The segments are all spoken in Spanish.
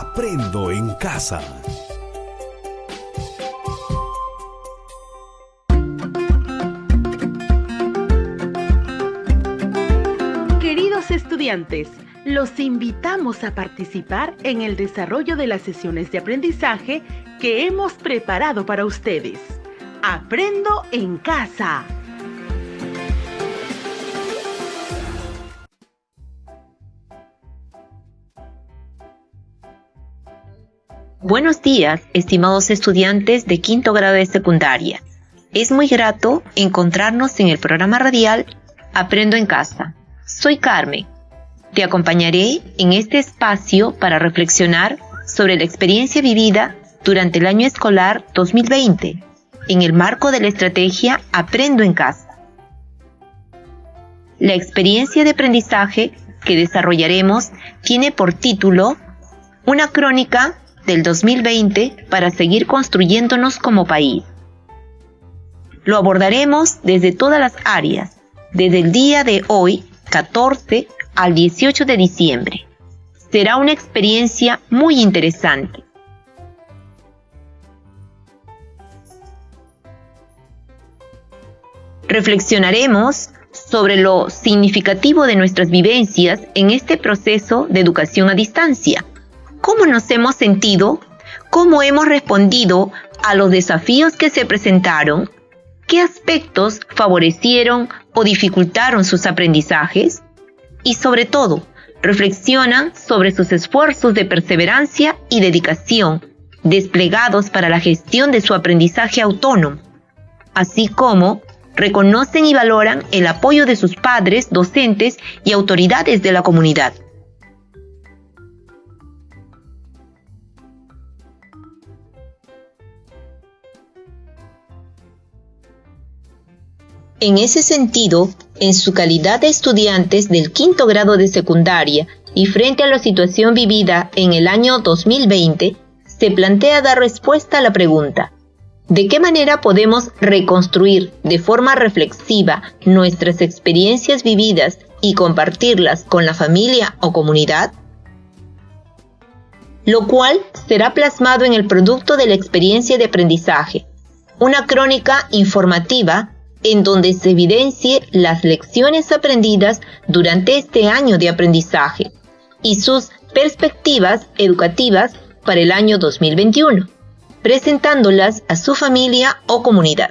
Aprendo en casa. Queridos estudiantes, los invitamos a participar en el desarrollo de las sesiones de aprendizaje que hemos preparado para ustedes. Aprendo en casa. Buenos días, estimados estudiantes de quinto grado de secundaria. Es muy grato encontrarnos en el programa radial Aprendo en casa. Soy Carmen. Te acompañaré en este espacio para reflexionar sobre la experiencia vivida durante el año escolar 2020, en el marco de la estrategia Aprendo en casa. La experiencia de aprendizaje que desarrollaremos tiene por título Una crónica del 2020 para seguir construyéndonos como país. Lo abordaremos desde todas las áreas, desde el día de hoy, 14 al 18 de diciembre. Será una experiencia muy interesante. Reflexionaremos sobre lo significativo de nuestras vivencias en este proceso de educación a distancia. ¿Cómo nos hemos sentido? ¿Cómo hemos respondido a los desafíos que se presentaron? ¿Qué aspectos favorecieron o dificultaron sus aprendizajes? Y sobre todo, reflexionan sobre sus esfuerzos de perseverancia y dedicación desplegados para la gestión de su aprendizaje autónomo, así como reconocen y valoran el apoyo de sus padres, docentes y autoridades de la comunidad. En ese sentido, en su calidad de estudiantes del quinto grado de secundaria y frente a la situación vivida en el año 2020, se plantea dar respuesta a la pregunta: ¿de qué manera podemos reconstruir de forma reflexiva nuestras experiencias vividas y compartirlas con la familia o comunidad? Lo cual será plasmado en el producto de la experiencia de aprendizaje, una crónica informativa en donde se evidencie las lecciones aprendidas durante este año de aprendizaje y sus perspectivas educativas para el año 2021, presentándolas a su familia o comunidad.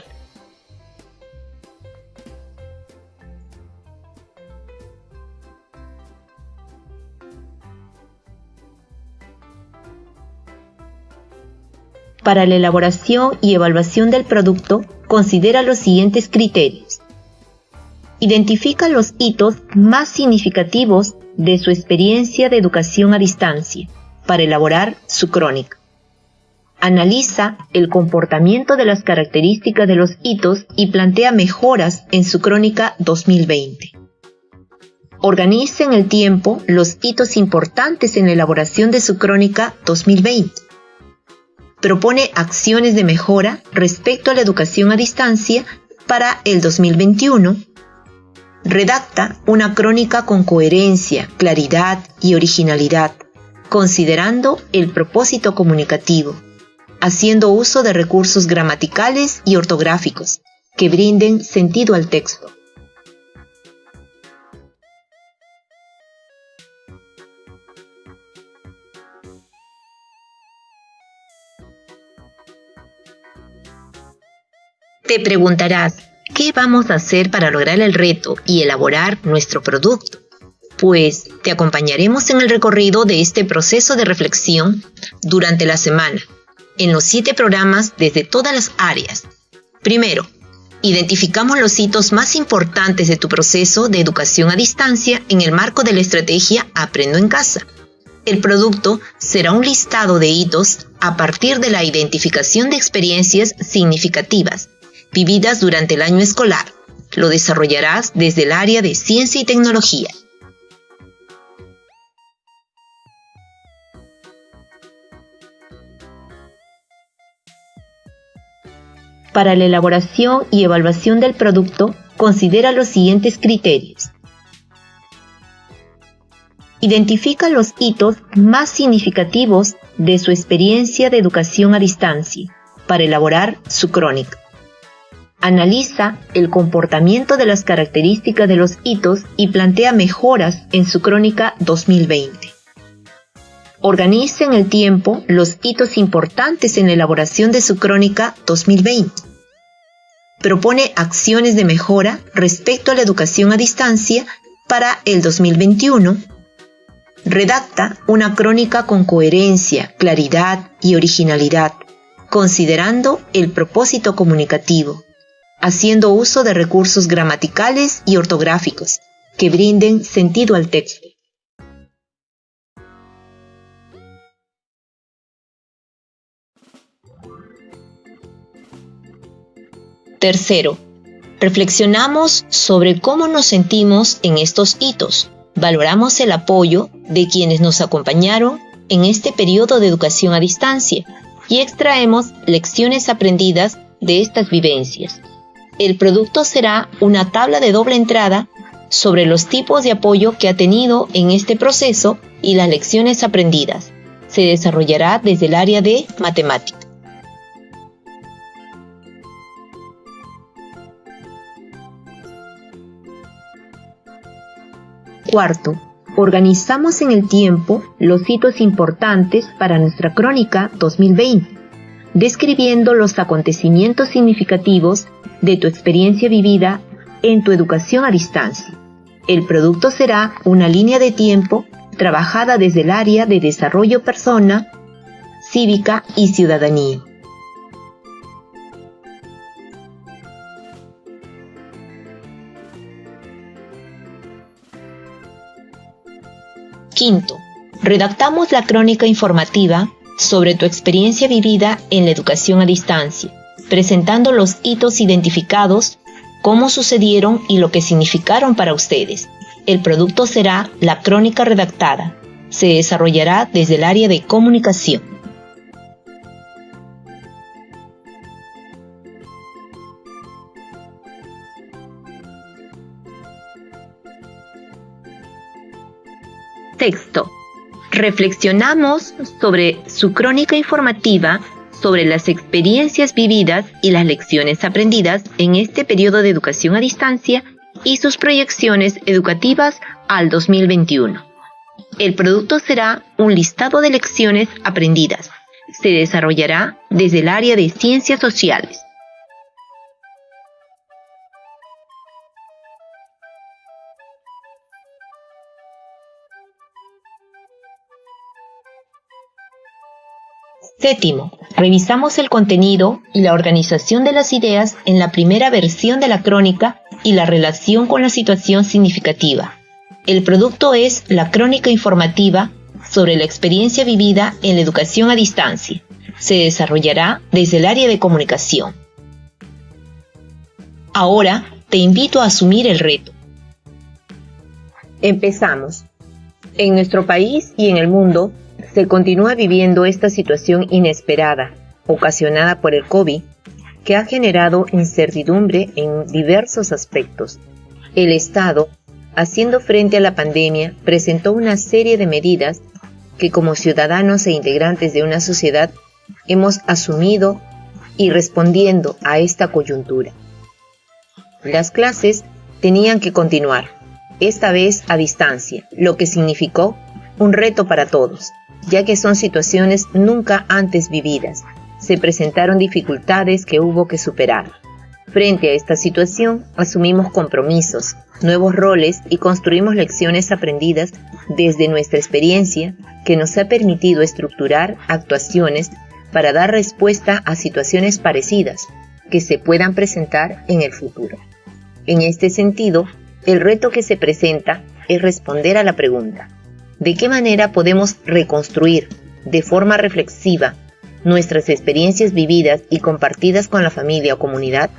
Para la elaboración y evaluación del producto, considera los siguientes criterios. Identifica los hitos más significativos de su experiencia de educación a distancia para elaborar su crónica. Analiza el comportamiento de las características de los hitos y plantea mejoras en su crónica 2020. Organiza en el tiempo los hitos importantes en la elaboración de su crónica 2020. Propone acciones de mejora respecto a la educación a distancia para el 2021. Redacta una crónica con coherencia, claridad y originalidad, considerando el propósito comunicativo, haciendo uso de recursos gramaticales y ortográficos que brinden sentido al texto. Te preguntarás, ¿qué vamos a hacer para lograr el reto y elaborar nuestro producto? Pues te acompañaremos en el recorrido de este proceso de reflexión durante la semana, en los 7 programas desde todas las áreas. Primero, identificamos los hitos más importantes de tu proceso de educación a distancia en el marco de la estrategia Aprendo en casa. El producto será un listado de hitos a partir de la identificación de experiencias significativas vividas durante el año escolar. Lo desarrollarás desde el área de ciencia y tecnología. Para la elaboración y evaluación del producto, considera los siguientes criterios. Identifica los hitos más significativos de su experiencia de educación a distancia para elaborar su crónica. Analiza el comportamiento de las características de los hitos y plantea mejoras en su crónica 2020. Organiza en el tiempo los hitos importantes en la elaboración de su crónica 2020. Propone acciones de mejora respecto a la educación a distancia para el 2021. Redacta una crónica con coherencia, claridad y originalidad, considerando el propósito comunicativo, haciendo uso de recursos gramaticales y ortográficos que brinden sentido al texto. Tercero, reflexionamos sobre cómo nos sentimos en estos hitos. Valoramos el apoyo de quienes nos acompañaron en este periodo de educación a distancia y extraemos lecciones aprendidas de estas vivencias. El producto será una tabla de doble entrada sobre los tipos de apoyo que ha tenido en este proceso y las lecciones aprendidas. Se desarrollará desde el área de matemáticas. Cuarto, organizamos en el tiempo los hitos importantes para nuestra crónica 2020, describiendo los acontecimientos significativos de tu experiencia vivida en tu educación a distancia. El producto será una línea de tiempo trabajada desde el área de desarrollo persona, cívica y ciudadanía. Quinto, redactamos la crónica informativa sobre tu experiencia vivida en la educación a distancia, presentando los hitos identificados, cómo sucedieron y lo que significaron para ustedes. El producto será la crónica redactada. Se desarrollará desde el área de comunicación. Sexto, reflexionamos sobre su crónica informativa sobre las experiencias vividas y las lecciones aprendidas en este periodo de educación a distancia y sus proyecciones educativas al 2021. El producto será un listado de lecciones aprendidas. Se desarrollará desde el área de ciencias sociales. Séptimo, revisamos el contenido y la organización de las ideas en la primera versión de la crónica y la relación con la situación significativa. El producto es la crónica informativa sobre la experiencia vivida en la educación a distancia. Se desarrollará desde el área de comunicación. Ahora te invito a asumir el reto. Empezamos. En nuestro país y en el mundo, se continúa viviendo esta situación inesperada, ocasionada por el COVID, que ha generado incertidumbre en diversos aspectos. El Estado, haciendo frente a la pandemia, presentó una serie de medidas que como ciudadanos e integrantes de una sociedad hemos asumido y respondiendo a esta coyuntura. Las clases tenían que continuar, esta vez a distancia, lo que significó un reto para todos, ya que son situaciones nunca antes vividas. Se presentaron dificultades que hubo que superar. Frente a esta situación, asumimos compromisos, nuevos roles y construimos lecciones aprendidas desde nuestra experiencia que nos ha permitido estructurar actuaciones para dar respuesta a situaciones parecidas que se puedan presentar en el futuro. En este sentido, el reto que se presenta es responder a la pregunta: ¿de qué manera podemos reconstruir de forma reflexiva nuestras experiencias vividas y compartidas con la familia o comunidad?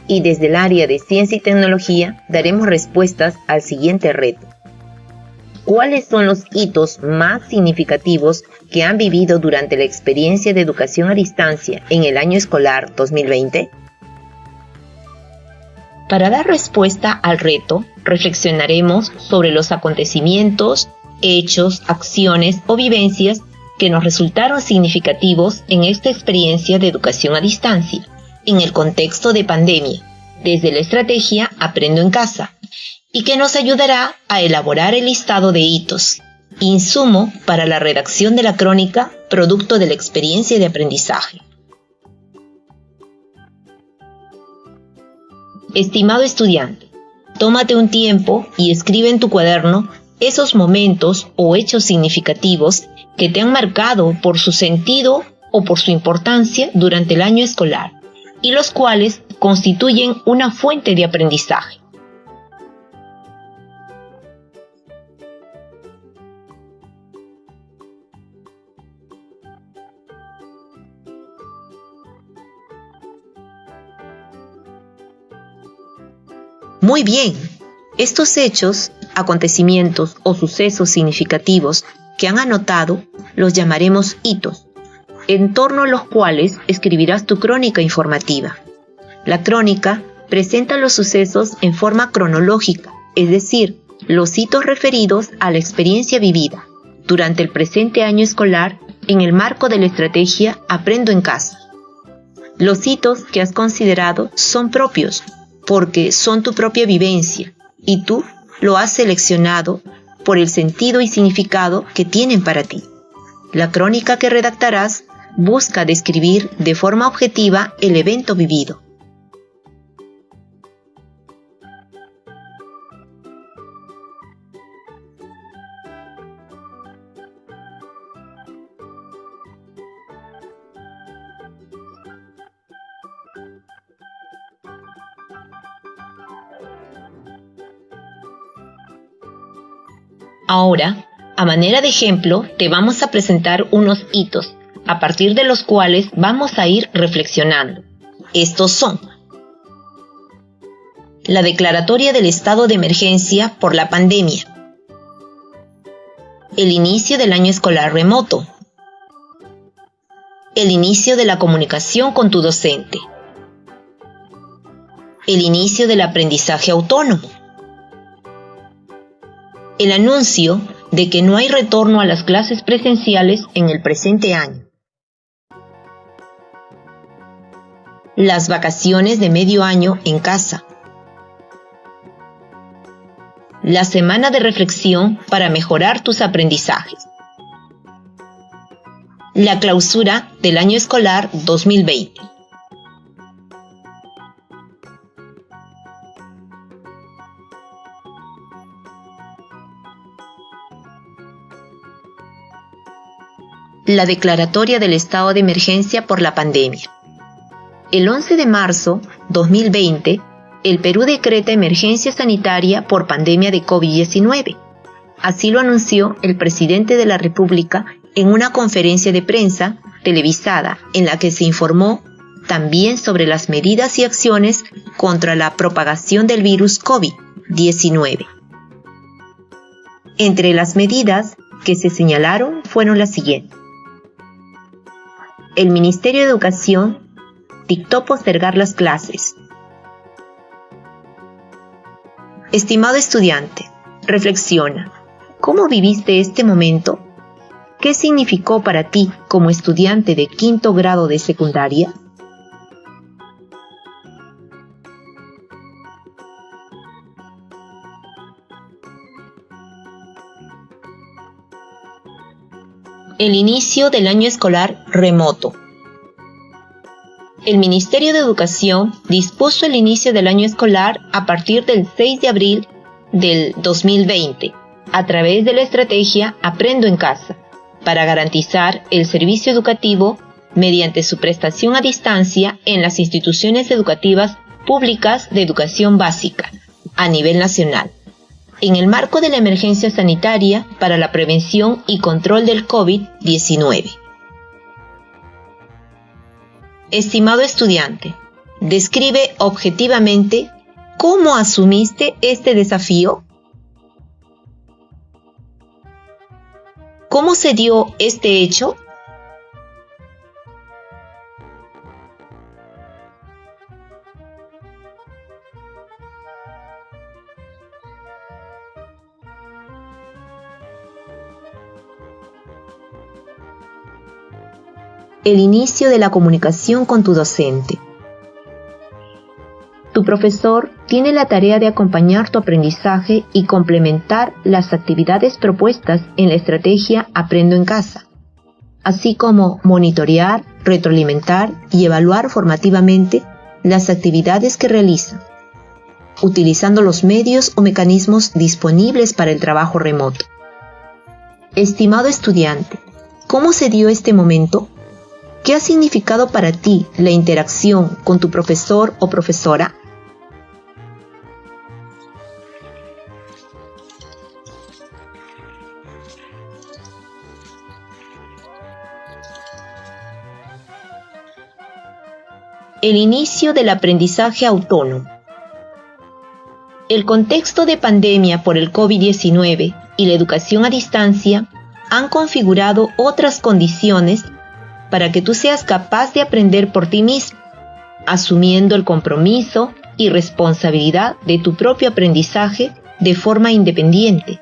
Y desde el área de ciencia y tecnología daremos respuestas al siguiente reto. ¿Cuáles son los hitos más significativos que han vivido durante la experiencia de educación a distancia en el año escolar 2020? Para dar respuesta al reto, Reflexionaremos sobre los acontecimientos, hechos, acciones o vivencias que nos resultaron significativos en esta experiencia de educación a distancia, en el contexto de pandemia, desde la estrategia Aprendo en Casa, y que nos ayudará a elaborar el listado de hitos, insumo para la redacción de la crónica producto de la experiencia de aprendizaje. Estimado estudiante, tómate un tiempo y escribe en tu cuaderno esos momentos o hechos significativos que te han marcado por su sentido o por su importancia durante el año escolar y los cuales constituyen una fuente de aprendizaje. Muy bien, estos hechos, acontecimientos o sucesos significativos que han anotado los llamaremos hitos, en torno a los cuales escribirás tu crónica informativa. La crónica presenta los sucesos en forma cronológica, es decir, los hitos referidos a la experiencia vivida durante el presente año escolar en el marco de la estrategia Aprendo en Casa. Los hitos que has considerado son propios, porque son tu propia vivencia y tú lo has seleccionado por el sentido y significado que tienen para ti. La crónica que redactarás busca describir de forma objetiva el evento vivido. Ahora, a manera de ejemplo, te vamos a presentar unos hitos, a partir de los cuales vamos a ir reflexionando. Estos son: la declaratoria del estado de emergencia por la pandemia, el inicio del año escolar remoto, el inicio de la comunicación con tu docente, el inicio del aprendizaje autónomo, el anuncio de que no hay retorno a las clases presenciales en el presente año, las vacaciones de medio año en casa, la semana de reflexión para mejorar tus aprendizajes, la clausura del año escolar 2020. La declaratoria del estado de emergencia por la pandemia. El 11 de marzo 2020, el Perú decreta emergencia sanitaria por pandemia de COVID-19. Así lo anunció el presidente de la República en una conferencia de prensa televisada en la que se informó también sobre las medidas y acciones contra la propagación del virus COVID-19. Entre las medidas que se señalaron fueron las siguientes. El Ministerio de Educación dictó postergar las clases. Estimado estudiante, reflexiona. ¿Cómo viviste este momento? ¿Qué significó para ti como estudiante de 5º grado de secundaria? El inicio del año escolar remoto. El Ministerio de Educación dispuso el inicio del año escolar a partir del 6 de abril del 2020, a través de la estrategia Aprendo en Casa, para garantizar el servicio educativo mediante su prestación a distancia en las instituciones educativas públicas de educación básica a nivel nacional, en el marco de la emergencia sanitaria para la prevención y control del COVID-19. Estimado estudiante, describe objetivamente cómo asumiste este desafío. ¿Cómo se dio este hecho? el inicio de la comunicación con tu docente. Tu profesor tiene la tarea de acompañar tu aprendizaje y complementar las actividades propuestas en la estrategia Aprendo en Casa, así como monitorear, retroalimentar y evaluar formativamente las actividades que realiza, utilizando los medios o mecanismos disponibles para el trabajo remoto. Estimado estudiante, ¿cómo se dio este momento? ¿Qué ha significado para ti la interacción con tu profesor o profesora? El inicio del aprendizaje autónomo. El contexto de pandemia por el COVID-19 y la educación a distancia han configurado otras condiciones para que tú seas capaz de aprender por ti mismo, asumiendo el compromiso y responsabilidad de tu propio aprendizaje de forma independiente,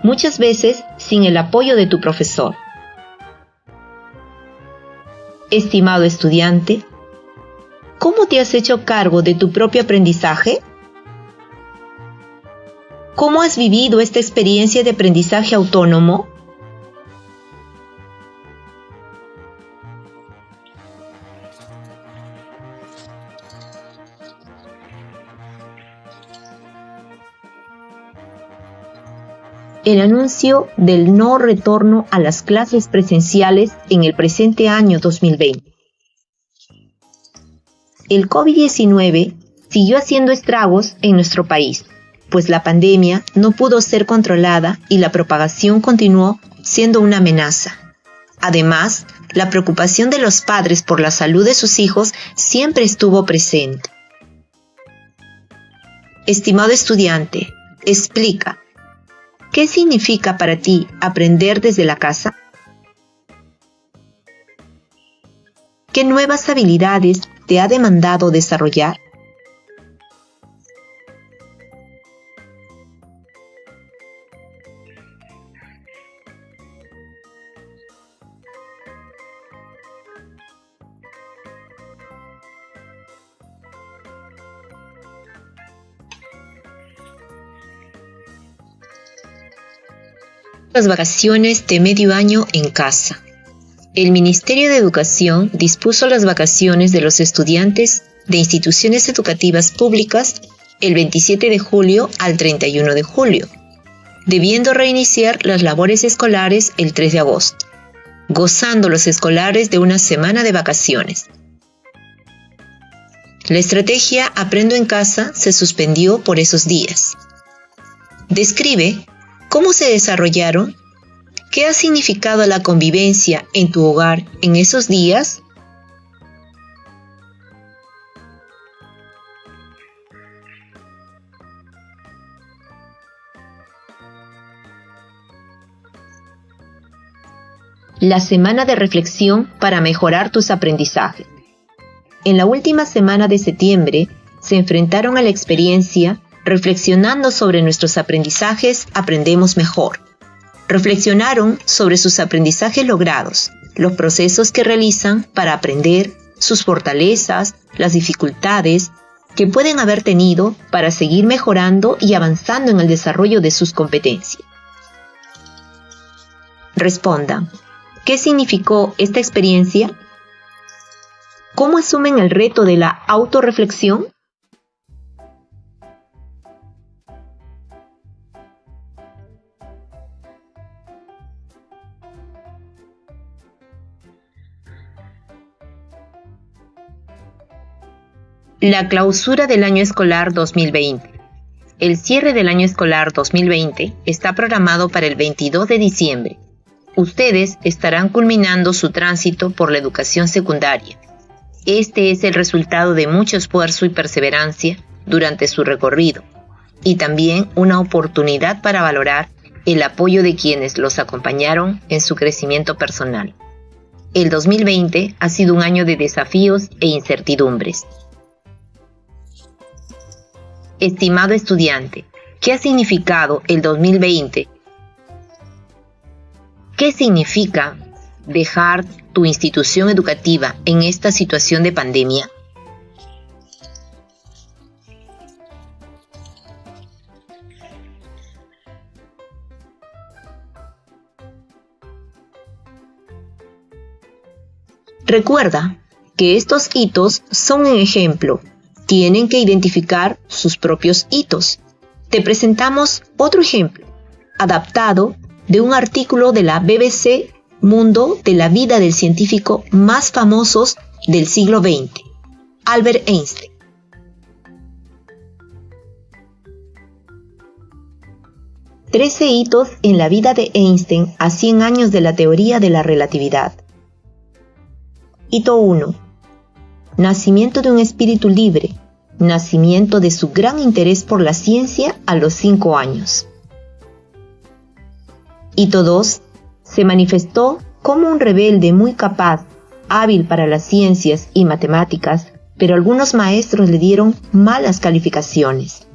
muchas veces sin el apoyo de tu profesor. Estimado estudiante, ¿cómo te has hecho cargo de tu propio aprendizaje? ¿Cómo has vivido esta experiencia de aprendizaje autónomo? El anuncio del no retorno a las clases presenciales en el presente año 2020. El COVID-19 siguió haciendo estragos en nuestro país, pues la pandemia no pudo ser controlada y la propagación continuó siendo una amenaza. Además, la preocupación de los padres por la salud de sus hijos siempre estuvo presente. Estimado estudiante, explica, ¿qué significa para ti aprender desde la casa? ¿Qué nuevas habilidades te ha demandado desarrollar? Las vacaciones de medio año en casa. El Ministerio de Educación dispuso las vacaciones de los estudiantes de instituciones educativas públicas el 27 de julio al 31 de julio, debiendo reiniciar las labores escolares el 3 de agosto, gozando los escolares de una semana de vacaciones. La estrategia Aprendo en Casa se suspendió por esos días. Describe cómo se desarrollaron. ¿Qué ha significado la convivencia en tu hogar en esos días? La semana de reflexión para mejorar tus aprendizajes. En la última semana de septiembre se enfrentaron a la experiencia reflexionando sobre nuestros aprendizajes. Aprendemos mejor. Reflexionaron sobre sus aprendizajes logrados, los procesos que realizan para aprender, sus fortalezas, las dificultades que pueden haber tenido para seguir mejorando y avanzando en el desarrollo de sus competencias. Respondan, ¿qué significó esta experiencia? ¿Cómo asumen el reto de la autorreflexión? La clausura del año escolar 2020. El cierre del año escolar 2020 está programado para el 22 de diciembre. Ustedes estarán culminando su tránsito por la educación secundaria. Este es el resultado de mucho esfuerzo y perseverancia durante su recorrido, y también una oportunidad para valorar el apoyo de quienes los acompañaron en su crecimiento personal. El 2020 ha sido un año de desafíos e incertidumbres. Estimado estudiante, ¿qué ha significado el 2020? ¿Qué significa dejar tu institución educativa en esta situación de pandemia? Recuerda que estos hitos son un ejemplo. Tienen que identificar sus propios hitos. Te presentamos otro ejemplo, adaptado de un artículo de la BBC Mundo de la vida del científico más famoso del siglo XX, Albert Einstein. Trece hitos en la vida de Einstein a 100 años de la teoría de la relatividad. Hito 1. Nacimiento de un espíritu libre. Nacimiento de su gran interés por la ciencia a los 5 años. Hito 2. Se manifestó como un rebelde muy capaz, hábil para las ciencias y matemáticas, pero algunos maestros le dieron malas calificaciones.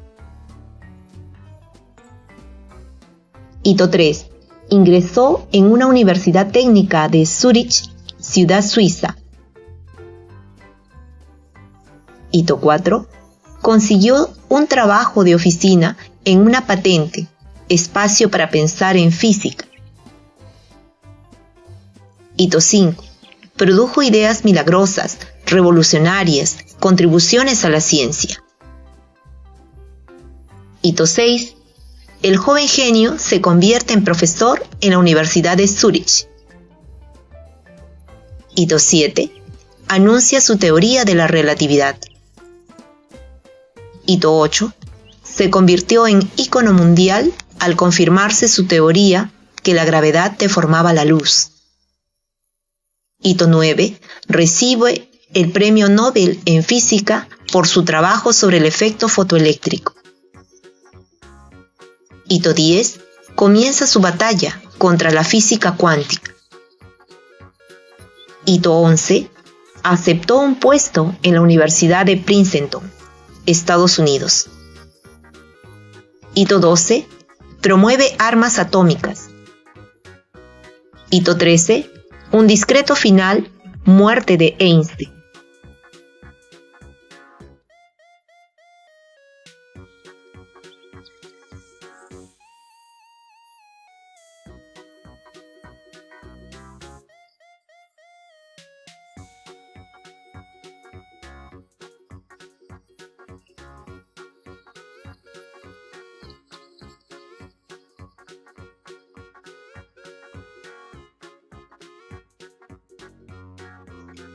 Hito 3. Ingresó en una universidad técnica de Zúrich, ciudad suiza. Hito 4. Consiguió un trabajo de oficina en una patente, espacio para pensar en física. Hito 5. Produjo ideas milagrosas, revolucionarias, contribuciones a la ciencia. Hito 6. El joven genio se convierte en profesor en la Universidad de Zúrich. Hito 7. Anuncia su teoría de la relatividad. Hito 8. Se convirtió en ícono mundial al confirmarse su teoría que la gravedad deformaba la luz. Hito 9. Recibe el Premio Nobel en Física por su trabajo sobre el efecto fotoeléctrico. Hito 10. Comienza su batalla contra la física cuántica. Hito 11. Aceptó un puesto en la Universidad de Princeton, Estados Unidos. Hito 12. Promueve armas atómicas. Hito 13. Un discreto final, muerte de Einstein.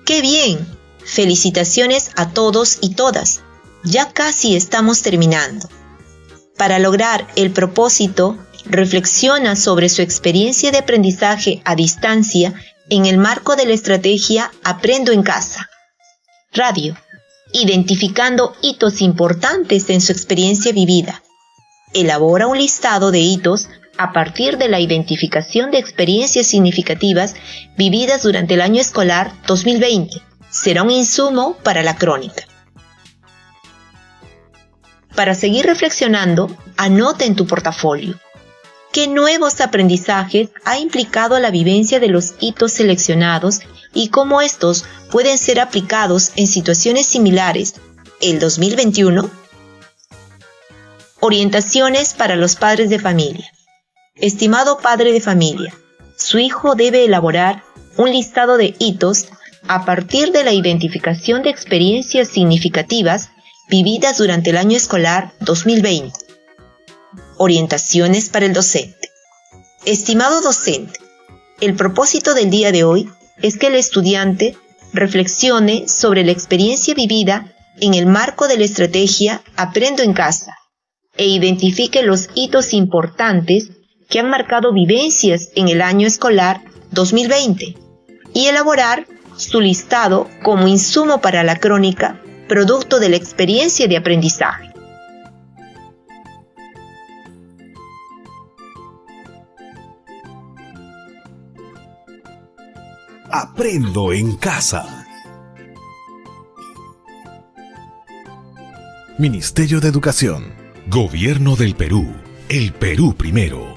¡Qué bien! Felicitaciones a todos y todas. Ya casi estamos terminando. Para lograr el propósito, reflexiona sobre su experiencia de aprendizaje a distancia en el marco de la estrategia Aprendo en Casa. Radio, identificando hitos importantes en su experiencia vivida. Elabora un listado de hitos a partir de la identificación de experiencias significativas vividas durante el año escolar 2020. Será un insumo para la crónica. Para seguir reflexionando, anota en tu portafolio. ¿Qué nuevos aprendizajes ha implicado la vivencia de los hitos seleccionados y cómo estos pueden ser aplicados en situaciones similares el 2021? Orientaciones para los padres de familia. Estimado padre de familia, su hijo debe elaborar un listado de hitos a partir de la identificación de experiencias significativas vividas durante el año escolar 2020. Orientaciones para el docente. Estimado docente, el propósito del día de hoy es que el estudiante reflexione sobre la experiencia vivida en el marco de la estrategia Aprendo en Casa e identifique los hitos importantes que han marcado vivencias en el año escolar 2020 y elaborar su listado como insumo para la crónica, producto de la experiencia de aprendizaje. Aprendo en Casa. Ministerio de Educación. Gobierno del Perú. El Perú primero.